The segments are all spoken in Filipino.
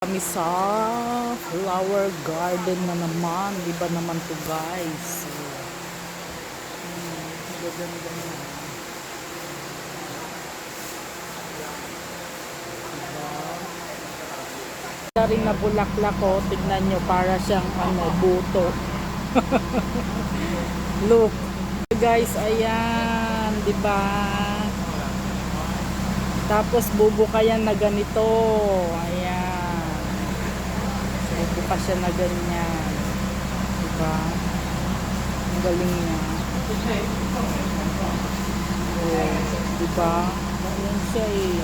Kami sa flower garden na naman. Iba naman to guys. So, gaganda na. Diba? Rin na bulaklak ko. Tignan nyo para siyang buto. Look. Guys, ayan. Diba? Tapos bubukayan na ganito. Ayan. Bubuka siya na ganyan. Diba? Ang galing niya. Oh, diba? Ayan siya eh.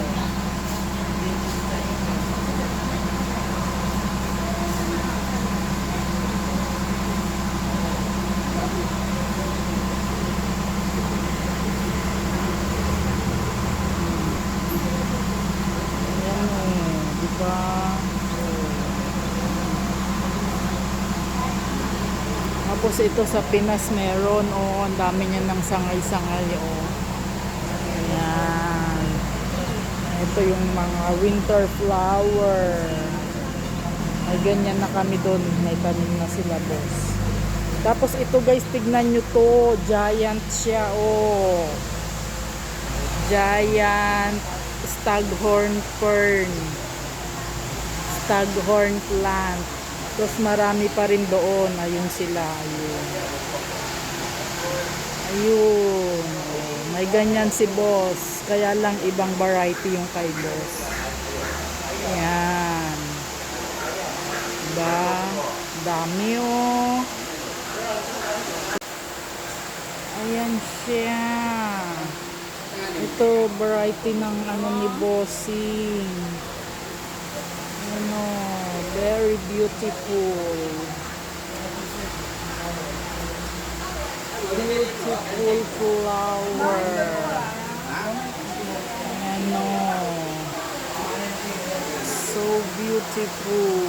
Diba? Tapos ito sa Pinas meron, ang dami niya ng sangay-sangay, ayan. Ito yung mga winter flower. Ay ganyan na kami doon, may tanim na sila boss. Tapos ito guys, tignan nyo to, giant siya, giant staghorn fern, staghorn plant. Tapos marami pa rin doon. Ayun sila. Ayun. May ganyan si boss. Kaya lang ibang variety yung kay boss. Ayan. Diba? Dami Ayan siya. Ito variety ng ni bossing. Very beautiful. Beautiful flower. So beautiful.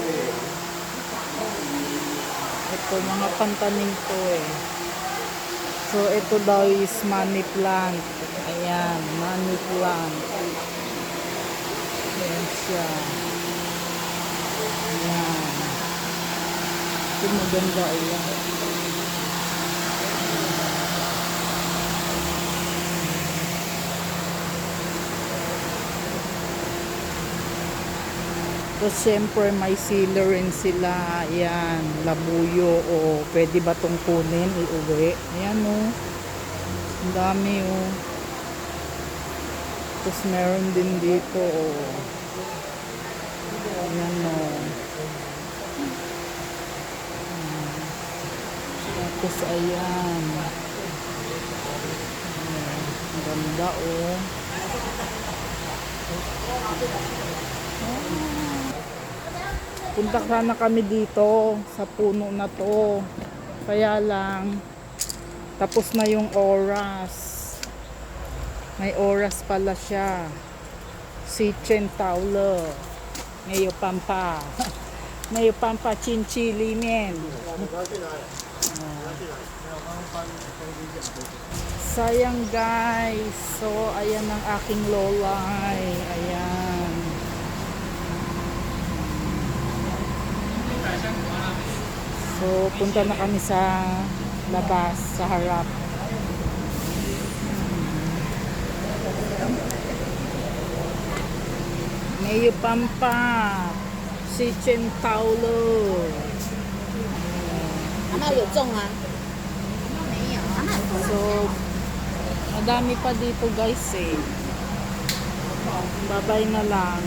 Ito mga pantanim to So ito daw is money plant. Ayan, money plant. Ayan siya. Ayan. Ito maganda So, syempre may sila rin sila. Ayan, labuyo. Pwede ba itong kunin? Iuwi. Ayan ang dami Tapos meron din dito Ayan Tapos ayan. Ang ganda Punta sana kami dito sa puno na to. Kaya lang tapos na yung oras. May oras pala siya. Si Centauro. Ngayon pampa. Ngayon pampa chinchili men. Sayang guys. So ayan ang aking lolay. Ayan. So punta na kami sa labas, sa harap. Ngayon pampa si Centauro. So madami pa dito guys Babay na lang.